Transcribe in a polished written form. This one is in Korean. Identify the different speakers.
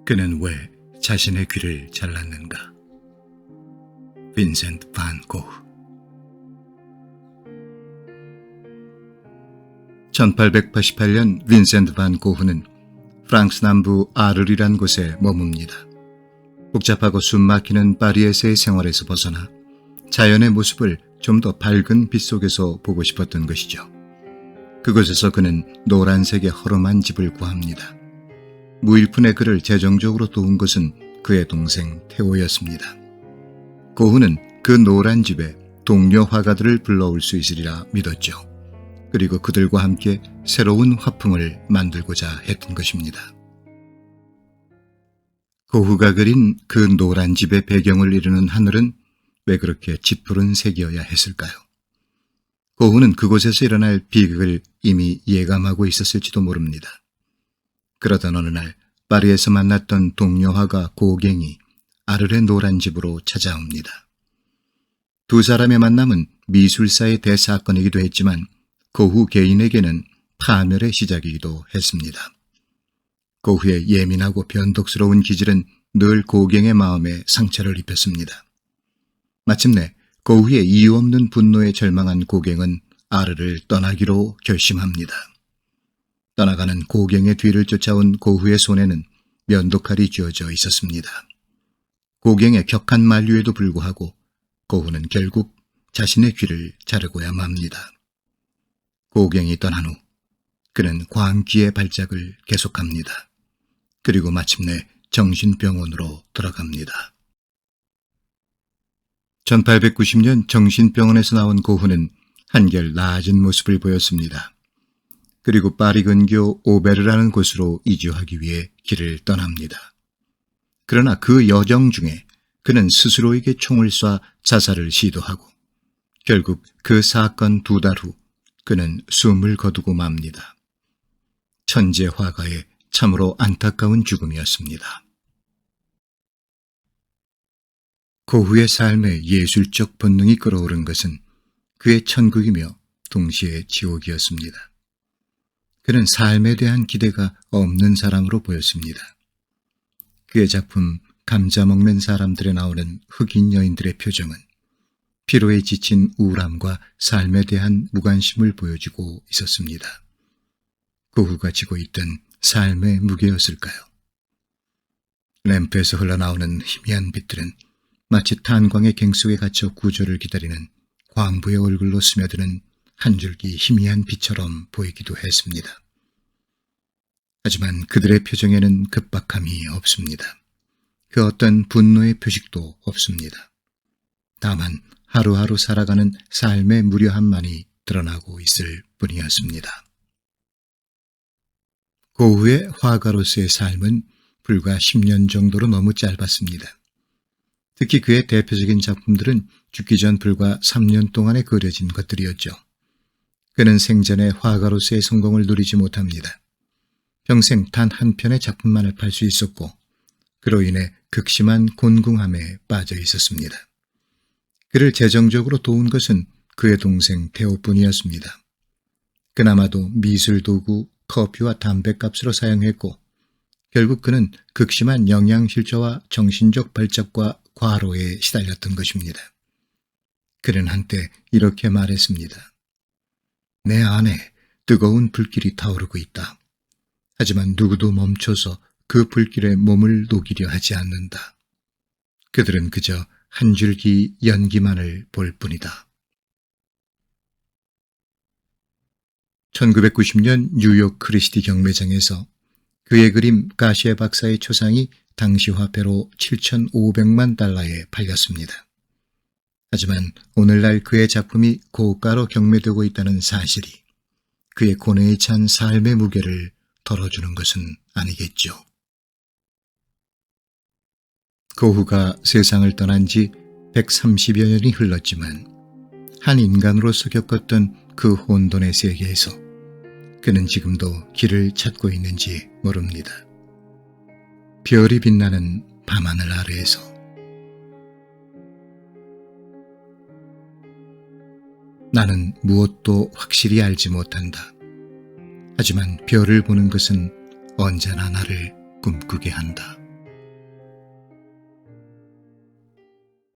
Speaker 1: 그는 왜 자신의 귀를 잘랐는가? 빈센트 반 고흐. 1888년 빈센트 반 고흐는 프랑스 남부 아르리란 곳에 머뭅니다. 복잡하고 숨막히는 파리에서의 생활에서 벗어나 자연의 모습을 좀 더 밝은 빛 속에서 보고 싶었던 것이죠. 그곳에서 그는 노란색의 허름한 집을 구합니다. 무일푼의 그를 재정적으로 도운 것은 그의 동생 테오였습니다. 고흐는 그 노란 집에 동료 화가들을 불러올 수 있으리라 믿었죠. 그리고 그들과 함께 새로운 화풍을 만들고자 했던 것입니다. 고흐가 그린 그 노란 집의 배경을 이루는 하늘은 왜 그렇게 짙푸른 색이어야 했을까요? 고흐는 그곳에서 일어날 비극을 이미 예감하고 있었을지도 모릅니다. 그러던 어느 날 파리에서 만났던 동료 화가 고갱이 아르레 노란 집으로 찾아옵니다. 두 사람의 만남은 미술사의 대사건이기도 했지만 고흐 개인에게는 파멸의 시작이기도 했습니다. 고흐의 예민하고 변덕스러운 기질은 늘 고갱의 마음에 상처를 입혔습니다. 마침내 고흐의 이유 없는 분노에 절망한 고갱은 아르를 떠나기로 결심합니다. 떠나가는 고갱의 뒤를 쫓아온 고흐의 손에는 면도칼이 쥐어져 있었습니다. 고갱의 격한 만류에도 불구하고 고흐는 결국 자신의 귀를 자르고야 맙니다. 고갱이 떠난 후 그는 광기의 발작을 계속합니다. 그리고 마침내 정신병원으로 들어갑니다. 1890년 정신병원에서 나온 고흐는 한결 나아진 모습을 보였습니다. 그리고 파리 근교 오베르라는 곳으로 이주하기 위해 길을 떠납니다. 그러나 그 여정 중에 그는 스스로에게 총을 쏴 자살을 시도하고 결국 그 사건 2달 후 그는 숨을 거두고 맙니다. 천재 화가의 참으로 안타까운 죽음이었습니다. 고흐의 삶에 예술적 본능이 끌어오른 것은 그의 천국이며 동시에 지옥이었습니다. 그는 삶에 대한 기대가 없는 사람으로 보였습니다. 그의 작품 감자 먹는 사람들에 나오는 흑인 여인들의 표정은 피로에 지친 우울함과 삶에 대한 무관심을 보여주고 있었습니다. 고흐가 지고 있던 삶의 무게였을까요? 램프에서 흘러나오는 희미한 빛들은 마치 탄광의 갱 속에 갇혀 구조를 기다리는 광부의 얼굴로 스며드는 한 줄기 희미한 빛처럼 보이기도 했습니다. 하지만 그들의 표정에는 급박함이 없습니다. 그 어떤 분노의 표식도 없습니다. 다만 하루하루 살아가는 삶의 무료함만이 드러나고 있을 뿐이었습니다. 고흐의 화가로서의 삶은 불과 10년 정도로 너무 짧았습니다. 특히 그의 대표적인 작품들은 죽기 전 불과 3년 동안에 그려진 것들이었죠. 그는 생전에 화가로서의 성공을 누리지 못합니다. 평생 단 한 편의 작품만을 팔 수 있었고 그로 인해 극심한 곤궁함에 빠져 있었습니다. 그를 재정적으로 도운 것은 그의 동생 테오뿐이었습니다. 그나마도 미술도구, 커피와 담뱃값으로 사용했고 결국 그는 극심한 영양실조와 정신적 발작과 과로에 시달렸던 것입니다. 그는 한때 이렇게 말했습니다. 내 안에 뜨거운 불길이 타오르고 있다. 하지만 누구도 멈춰서 그 불길에 몸을 녹이려 하지 않는다. 그들은 그저 한 줄기 연기만을 볼 뿐이다. 1990년 뉴욕 크리스티 경매장에서 그의 그림 가시에 박사의 초상이 당시 화폐로 7,500만 달러에 팔렸습니다. 하지만 오늘날 그의 작품이 고가로 경매되고 있다는 사실이 그의 고뇌에 찬 삶의 무게를 덜어주는 것은 아니겠죠. 고흐가 세상을 떠난 지 130여 년이 흘렀지만 한 인간으로서 겪었던 그 혼돈의 세계에서 그는 지금도 길을 찾고 있는지 모릅니다. 별이 빛나는 밤하늘 아래에서 나는 무엇도 확실히 알지 못한다. 하지만 별을 보는 것은 언제나 나를 꿈꾸게 한다.